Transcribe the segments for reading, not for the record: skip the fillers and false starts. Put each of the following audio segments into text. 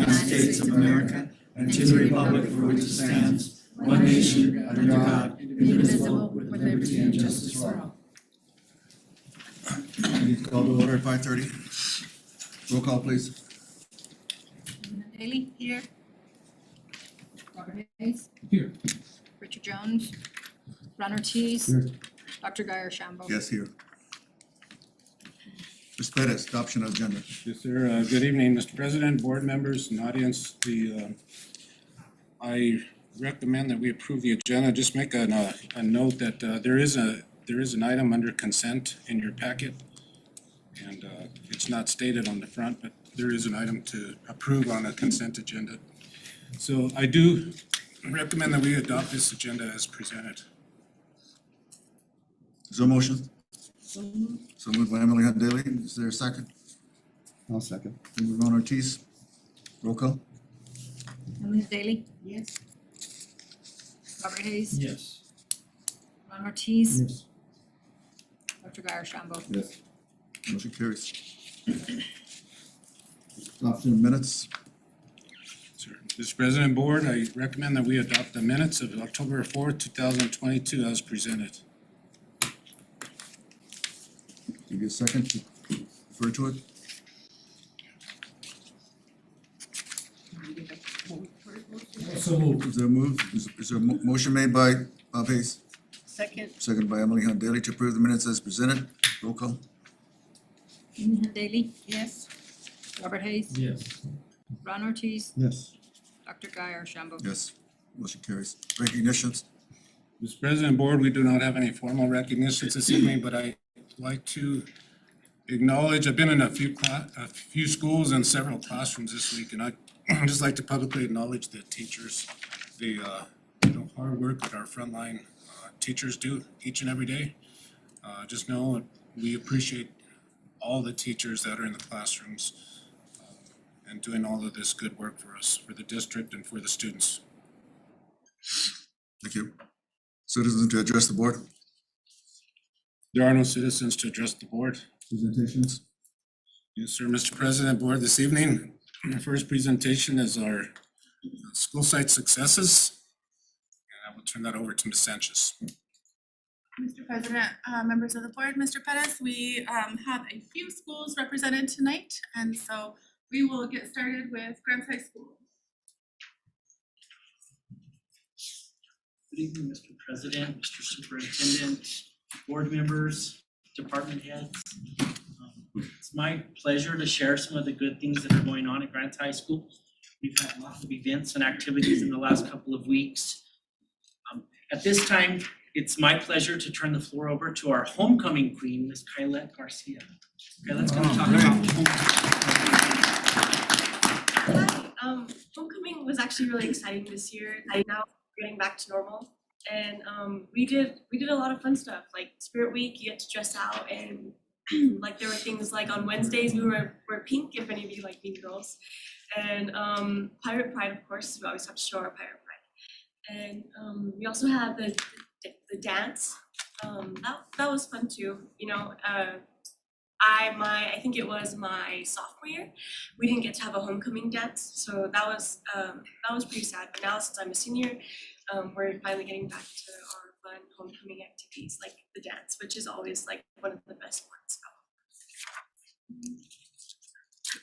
United States of America and to the republic for which it stands, one nation, under God, indivisible, with liberty and justice for all. Call to order at 5:30. Roll call, please. Daly, here. Robert Hayes. Here. Richard Jones. Ron Ortiz. Here. Dr. Guy Archambault. Yes, here. Mr. Pettis, adoption of agenda. Yes, sir. Good evening, Mr. President, board members, and audience. I recommend that we approve the agenda. Just make a note that there is an item under consent in your packet. And it's not stated on the front, but there is an item to approve on a consent agenda. So I do recommend that we adopt this agenda as presented. Is there a motion? So moved by Emily Hunt Daly. Is there a second? I'll second. Ron Ortiz. Roll call. Emily Daly. Yes. Robert Hayes. Yes. Ron Ortiz. Yes. Dr. Guy Archambault. Yes. Motion carries. Adoption of minutes. Sir, Mr. President, board, I recommend that we adopt the minutes of October 4th, 2022 as presented. Give you a second to refer to it. So moved. Is there a move? Is there a motion made by Bob Hayes? Second. Second by Emily Hunt Daly to approve the minutes as presented. Roll call. Emily Daly. Yes. Robert Hayes. Yes. Ron Ortiz. Yes. Dr. Guy Archambault. Yes. Motion carries. Recognitions. Mr. President, board, we do not have any formal recognitions this evening, but I'd like to acknowledge, I've been in a few schools and several classrooms this week, and I'd just like to publicly acknowledge the teachers, the hard work that our frontline teachers do each and every day. Just know we appreciate all the teachers that are in the classrooms and doing all of this good work for us, for the district and for the students. Thank you. Citizens to address the board. There are no citizens to address the board. Presentations. Yes, sir, Mr. President, board, this evening, the first presentation is our school site successes. And I will turn that over to Ms. Sanchez. Mr. President, members of the board, Mr. Pettis, we have a few schools represented tonight, and so we will get started with Grants High School. Good evening, Mr. President, Mr. Superintendent, board members, department heads. It's my pleasure to share some of the good things that are going on at Grants High School. We've had lots of events and activities in the last couple of weeks. At this time, it's my pleasure to turn the floor over to our homecoming queen, Ms. Kylette Garcia. Kylette's going to talk about Hi, homecoming was actually really exciting this year. Now we're getting back to normal, and we did a lot of fun stuff like Spirit Week. You get to dress out, and like there were things like on Wednesdays we were pink if any of you like Mean Girls, and Pirate Pride, of course. We always have to show our Pirate Pride, and we also had the dance. That was fun too. You know, I think it was my sophomore year. We didn't get to have a homecoming dance, so that was pretty sad. But now since I'm a senior, we're finally getting back to our fun homecoming activities like the dance, which is always like one of the best parts.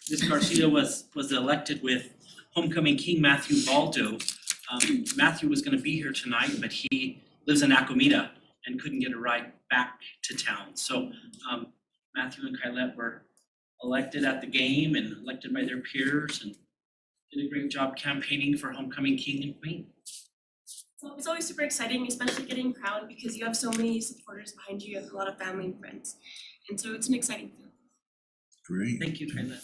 Ms. Garcia was elected with homecoming king Matthew Baldo. Matthew was going to be here tonight, but he lives in Acomita and couldn't get a ride back to town. So Matthew and Kylette were elected at the game and elected by their peers and did a great job campaigning for homecoming king and queen. So it's always super exciting, especially getting crowned because you have so many supporters behind you. You have a lot of family and friends, and so it's an exciting feeling. Great. Thank you, Kylette.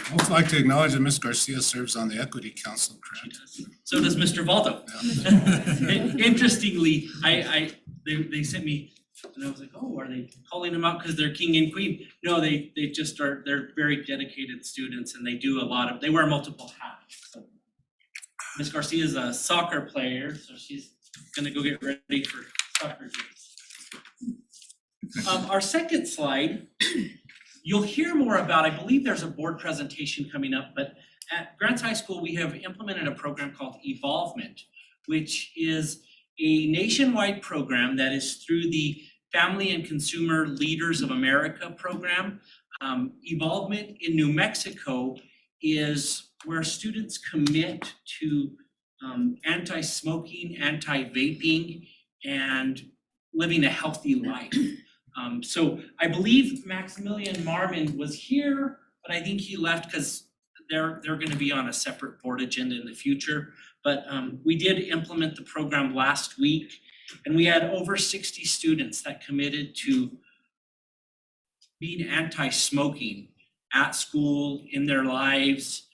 I'd also like to acknowledge that Ms. Garcia serves on the Equity Council. Correct? So does Mr. Valdo. Yeah. Interestingly, they sent me, and I was like, oh, are they calling them out because they're king and queen? No, they just are, they're very dedicated students and they do they wear multiple hats. So Ms. Garcia is a soccer player, so she's gonna go get ready for soccer games. Our second slide you'll hear more about, I believe there's a board presentation coming up, but at Grants High School, we have implemented a program called Evolvement, which is a nationwide program that is through the Family and Consumer Leaders of America program. Evolvement in New Mexico is where students commit to anti-smoking, anti-vaping, and living a healthy life. So I believe Maximilian Marmon was here, but I think he left because they're gonna be on a separate board agenda in the future. But we did implement the program last week, and we had over 60 students that committed to being anti-smoking at school, in their lives.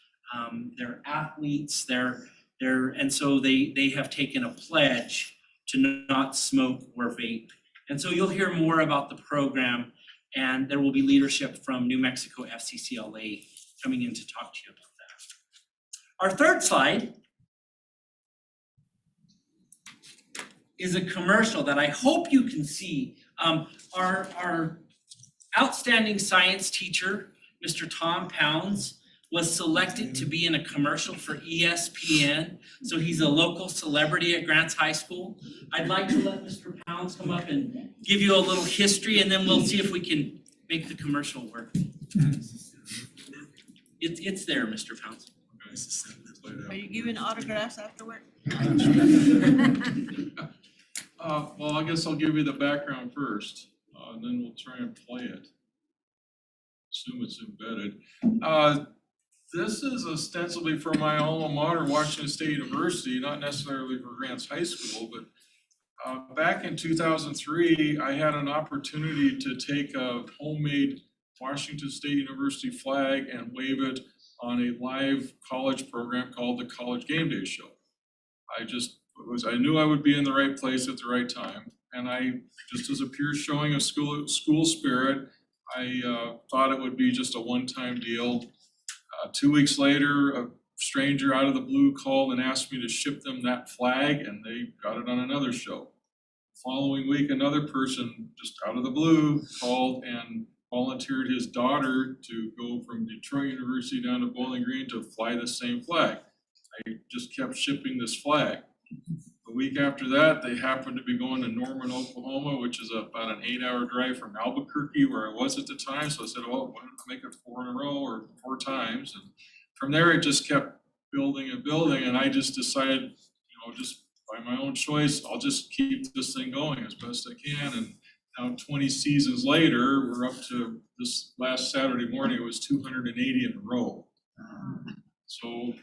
They're athletes, and so they have taken a pledge to not smoke or vape. And so you'll hear more about the program, and there will be leadership from New Mexico FCCLA coming in to talk to you about that. Our third slide is a commercial that I hope you can see. Our outstanding science teacher, Mr. Tom Pounds, was selected to be in a commercial for ESPN. So he's a local celebrity at Grants High School. I'd like to let Mr. Pounds come up and give you a little history, and then we'll see if we can make the commercial work. It's there, Mr. Pounds. Are you giving autographs afterward? Well, I guess I'll give you the background first, and then we'll try and play it. Assume it's embedded. This is ostensibly for my alma mater, Washington State University, not necessarily for Grants High School, but back in 2003, I had an opportunity to take a homemade Washington State University flag and wave it on a live college program called the College Game Day Show. I knew I would be in the right place at the right time, and I, just as a pure showing of school spirit, I thought it would be just a one-time deal. 2 weeks later, a stranger out of the blue called and asked me to ship them that flag, and they got it on another show. The following week, another person just out of the blue called and volunteered his daughter to go from Detroit University down to Bowling Green to fly the same flag. I just kept shipping this flag. A week after that, they happened to be going to Norman, Oklahoma, which is about an 8-hour drive from Albuquerque, where I was at the time. So I said, well, why don't I make it 4 in a row or 4 times? And from there, it just kept building and building. And I just decided, just by my own choice, I'll just keep this thing going as best I can. And now 20 seasons later, we're up to this last Saturday morning, it was 280 in a row. So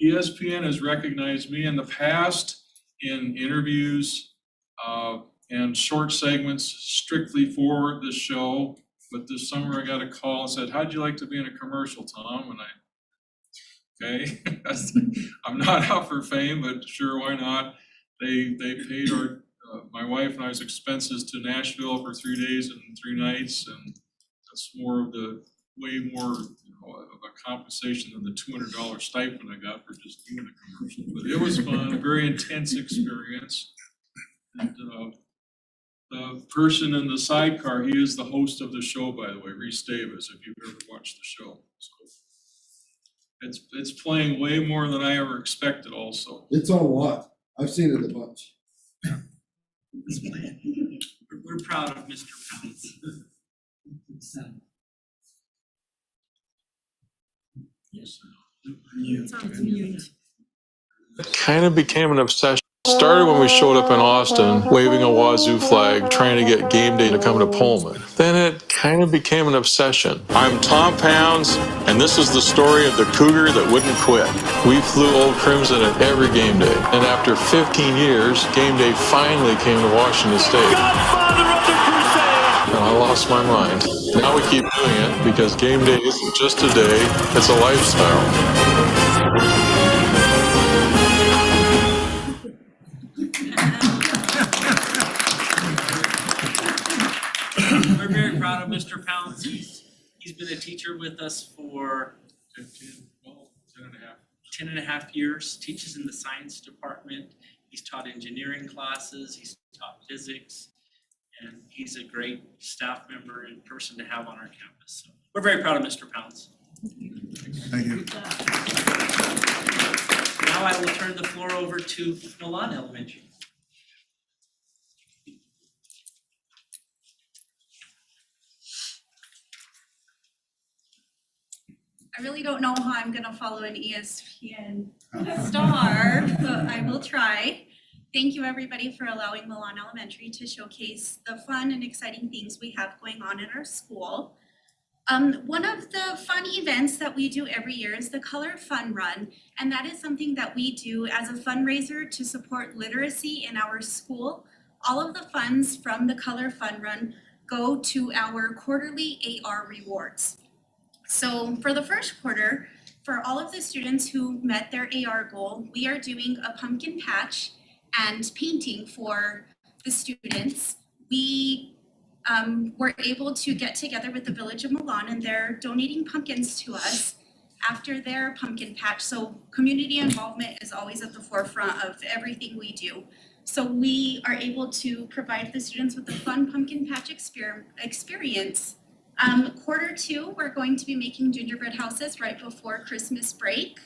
ESPN has recognized me in the past in interviews and short segments strictly for the show. But this summer I got a call and said, how'd you like to be in a commercial, Tom? And okay, I'm not out for fame, but sure, why not? They paid my wife and I's expenses to Nashville for 3 days and 3 nights. And that's way more of a compensation than the $200 stipend I got for just doing a commercial. But it was fun, a very intense experience. And the person in the sidecar, he is the host of the show, by the way, Reese Davis, if you've ever watched the show. So it's playing way more than I ever expected also. It's on what? I've seen it a bunch. It's playing. We're proud of Mr. Pounds. Yes. Kind of became an obsession. Started when we showed up in Austin, waving a Wazoo flag, trying to get game day to come to Pullman. Then it kind of became an obsession. I'm Tom Pounds, and this is the story of the Cougar that wouldn't quit. We flew Old Crimson at every game day, and after 15 years, game day finally came to Washington State. And I lost my mind. Now we keep doing it because game day isn't just a day, it's a lifestyle. We're very proud of Mr. Pounds. He's been a teacher with us for 10 and a half years, teaches in the science department. He's taught engineering classes, he's taught physics, and he's a great staff member and person to have on our campus. So we're very proud of Mr. Pounds. Thank you. Now I will turn the floor over to Milan Elementary. I really don't know how I'm gonna follow an ESPN star, but I will try. Thank you, everybody, for allowing Milan Elementary to showcase the fun and exciting things we have going on in our school. One of the fun events that we do every year is the Color Fun Run, and that is something that we do as a fundraiser to support literacy in our school. All of the funds from the Color Fun Run go to our quarterly AR rewards. So for the first quarter, for all of the students who met their AR goal, we are doing a pumpkin patch and painting for the students. We were able to get together with the Village of Milan, and they're donating pumpkins to us after their pumpkin patch. So community involvement is always at the forefront of everything we do. So we are able to provide the students with a fun pumpkin patch experience. Quarter two, we're going to be making gingerbread houses right before Christmas break.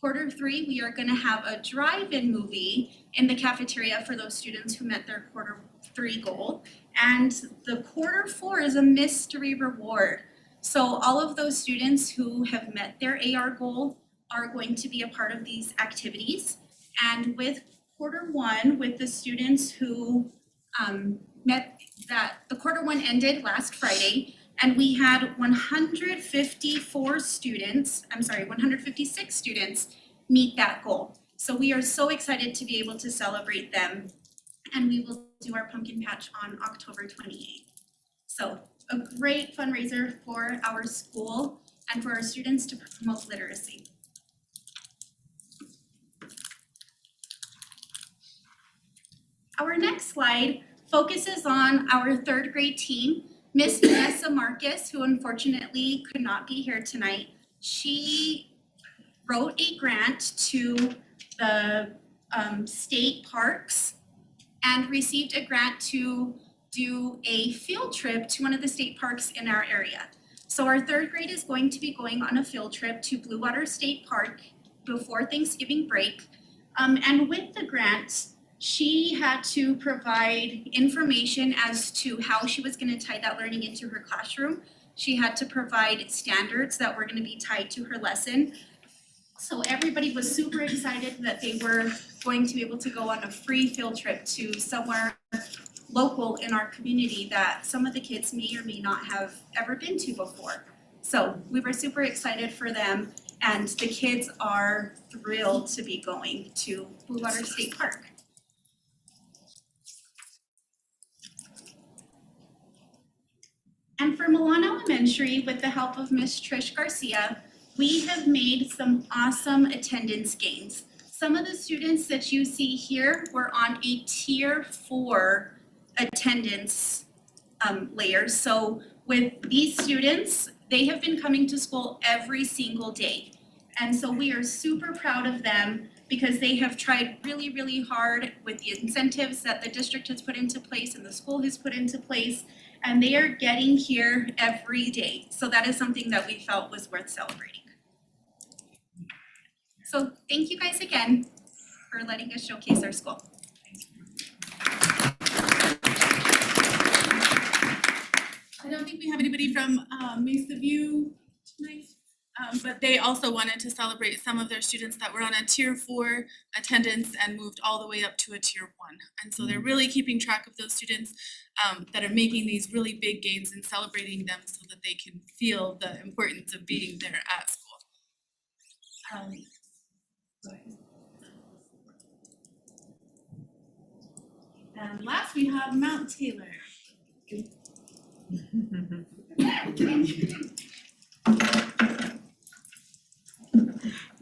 Quarter three, we are gonna have a drive-in movie in the cafeteria for those students who met their quarter three goal. And the quarter four is a mystery reward. So all of those students who have met their AR goal are going to be a part of these activities. And with quarter one, with the students who met that, the quarter one ended last Friday, and we had 156 students meet that goal. So we are so excited to be able to celebrate them, and we will do our pumpkin patch on October 28th. So a great fundraiser for our school and for our students to promote literacy. Our next slide focuses on our third grade team. Miss Vanessa Marcus, who unfortunately could not be here tonight, she wrote a grant to the state parks and received a grant to do a field trip to one of the state parks in our area. So our third grade is going to be going on a field trip to Blue Water State Park before Thanksgiving break. And with the grant, she had to provide information as to how she was going to tie that learning into her classroom. She had to provide standards that were going to be tied to her lesson. So everybody was super excited that they were going to be able to go on a free field trip to somewhere local in our community that some of the kids may or may not have ever been to before. So we were super excited for them, and the kids are thrilled to be going to Blue Water State Park. And for Milan Elementary, with the help of Miss Trish Garcia, we have made some awesome attendance gains. Some of the students that you see here were on a tier 4 attendance layer. So with these students, they have been coming to school every single day. And so we are super proud of them because they have tried really, really hard with the incentives that the district has put into place and the school has put into place. And they are getting here every day. So that is something that we felt was worth celebrating. So thank you guys again for letting us showcase our school. I don't think we have anybody from Mesa View tonight, but they also wanted to celebrate some of their students that were on a tier 4 attendance and moved all the way up to a tier 1. And so they're really keeping track of those students that are making these really big gains and celebrating them so that they can feel the importance of being there at school. Go ahead. And last we have Mount Taylor.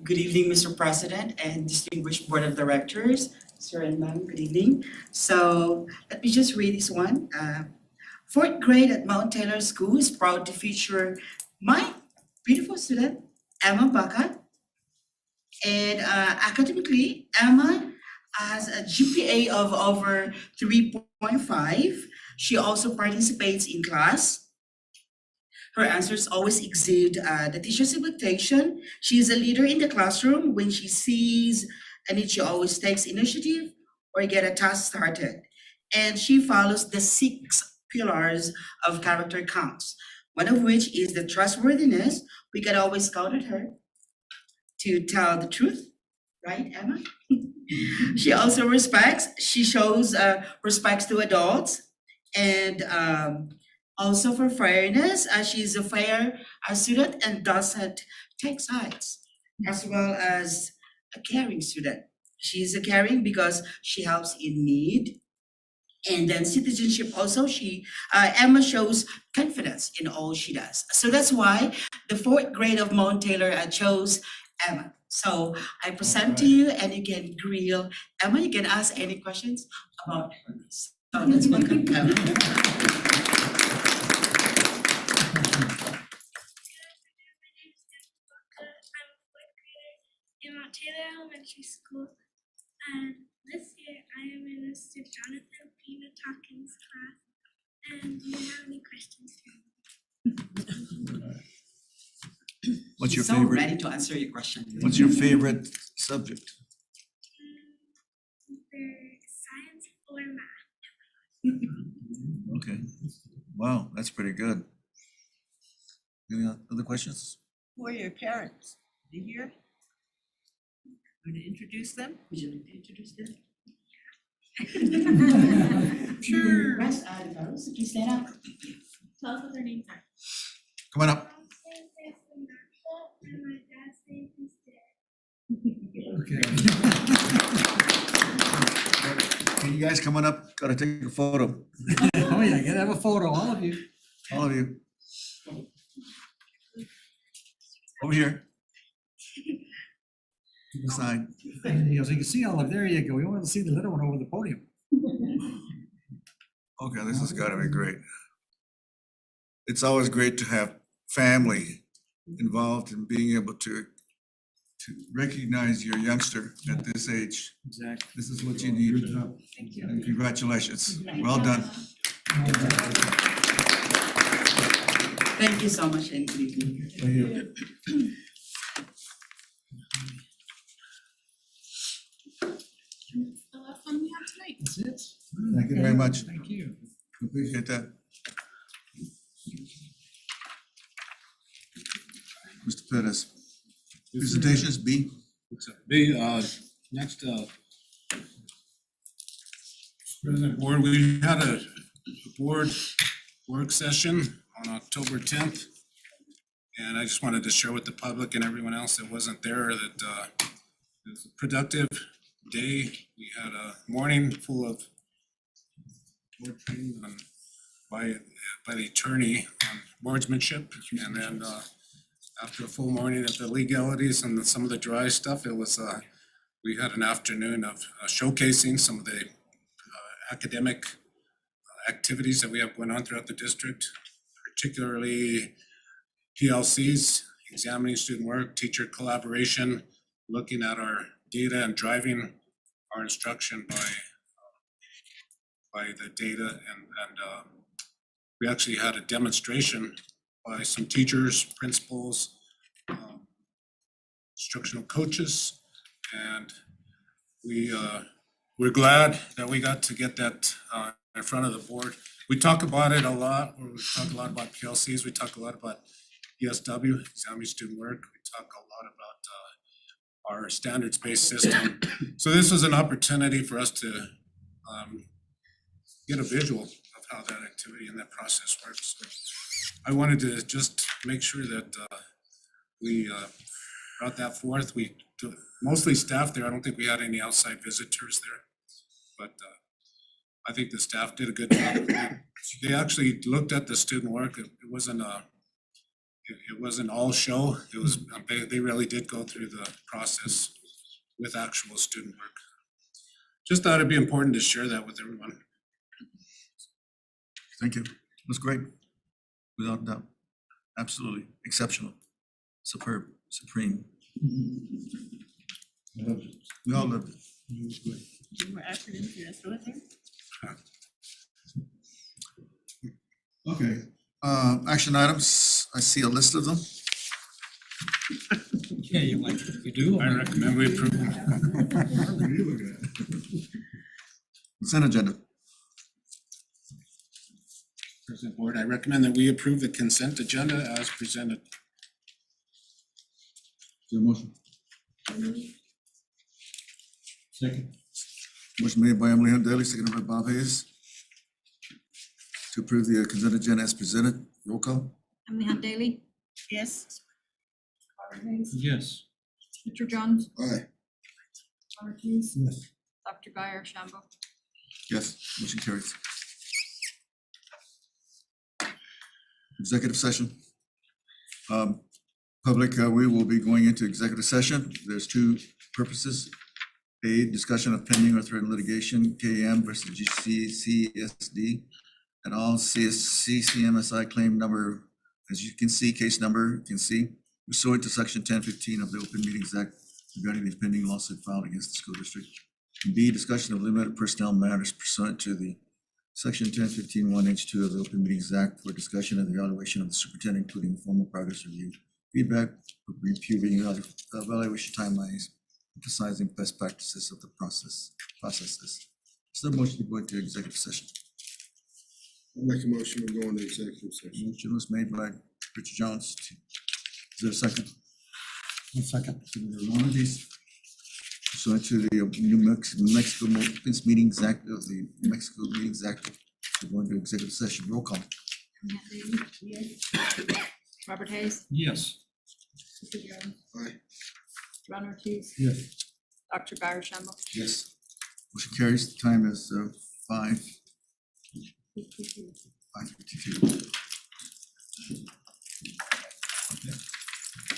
Good evening, Mr. President and distinguished Board of Directors. Sir and ma'am, good evening. So let me just read this one. Fourth grade at Mount Taylor School is proud to feature my beautiful student, Emma Baca. And academically, Emma has a GPA of over 3.5. She also participates in class. Her answers always exude the teacher's expectation. She is a leader in the classroom. When she sees a need, she always takes initiative or get a task started. And she follows the 6 pillars of character counts, one of which is the trustworthiness. We can always count on her to tell the truth, right, Emma? She also she shows respects to adults, and also for fairness, she's a fair student and doesn't take sides, as well as a caring student. She's a caring because she helps in need. And then citizenship also, Emma shows confidence in all she does. So that's why the 4th grade of Mount Taylor chose Emma. So I present to you, and you can grill Emma, you can ask any questions about her. So let's welcome Emma. In Mount Taylor Elementary School, and this year I am in Mr. Jonathan Pina Tompkins class. And do you have any questions for me? What's your So favorite, ready to answer your question. what's your favorite subject? Either science or math. Okay, wow, that's pretty good. Any other questions? Who are your parents? Do you hear? Want to introduce them? Would you like to introduce them? Sure. Rest, those, please stand up. Tell us what their names are. Come on up. My mom's name is Samantha, and my dad's name is Derek. Okay. Can you guys come on up? Gotta take a photo, Oh, yeah, gotta have a photo, all of you. all of you. Over here. This side. And you can see all of, there you go. We want to see the little one over the podium. Okay, this has gotta be great. It's always great to have family involved in being able to recognize your youngster at this age. Exactly. This is what you need. Good job. And congratulations. Well done. Thank you so much, and good evening. Thank you. That's the last one we have tonight. That's it. Thank you very much. Thank you. Appreciate that. Mr. Pettis, presentations B. B, next, President Board, we had a board work session on October 10th. And I just wanted to share with the public and everyone else that wasn't there that it was a productive day. We had a morning full of board training by the attorney on boardsmanship. And then after a full morning of the legalities and some of the dry stuff, it was we had an afternoon of showcasing some of the academic activities that we have going on throughout the district, particularly PLCs, examining student work, teacher collaboration, looking at our data and driving our instruction by the data. And we actually had a demonstration by some teachers, principals, instructional coaches, and we're glad that we got to get that in front of the board. We talk about it a lot. We talk a lot about PLCs. We talk a lot about ESW, examining student work. We talk a lot about our standards-based system. So this was an opportunity for us to get a visual of how that activity and that process works. So I wanted to just make sure that we brought that forth. We mostly staff there. I don't think we had any outside visitors there, but I think the staff did a good job. They actually looked at the student work. It wasn't all show. It was they really did go through the process with actual student work. Just thought it'd be important to share that with everyone. Thank you. That's great. Without doubt. Absolutely exceptional. Superb, supreme. We all loved it. Any more acronyms you want to throw in there? Okay, action items, I see a list of them. Yeah, you do. I recommend we approve. Consent agenda. President Board, I recommend that we approve the consent agenda as presented. Is there a motion? Second. Motion made by Emily Hunt Daly, seconded by Bob Hayes. To approve the consent agenda as presented, roll call. Emily Hunt Daly. Yes. Robert Hayes. Yes. Richard Jones. Aye. Robert Keys. Yes. Dr. Guyer Shambo. Yes, motion carries. Executive session. Public, we will be going into executive session. There's two purposes. A, discussion of pending or threatened litigation, KM versus GCCSD, and all CMSI claim number, as you can see, case number, you can see, pursuant to section 1015 of the Open Meetings Act regarding the pending lawsuit filed against the school district. And B, discussion of limited personnel matters pursuant to the section 1015(1)(h)(2) of the Open Meetings Act for discussion and evaluation of the superintendent, including formal progress review, feedback, reviewing evaluation timelines, emphasizing best practices of the processes. Is there a motion to go into executive session? I'll make a motion to go into executive session. Motion was made by Richard Jones. Is there a second? Second. One of these. Pursuant to the Mexico Meetings Act of the Mexico Meetings Act, we're going to executive session. Roll call. Emily Hunt Daly. Yes. Robert Hayes. Yes. Richard Jones. Aye. Ron Ortiz. Yes. Dr. Guyer Shambo. Yes. Motion carries. The time is 5:52.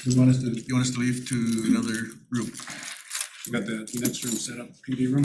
You want us to leave to another room? We got the next room set up, PD room.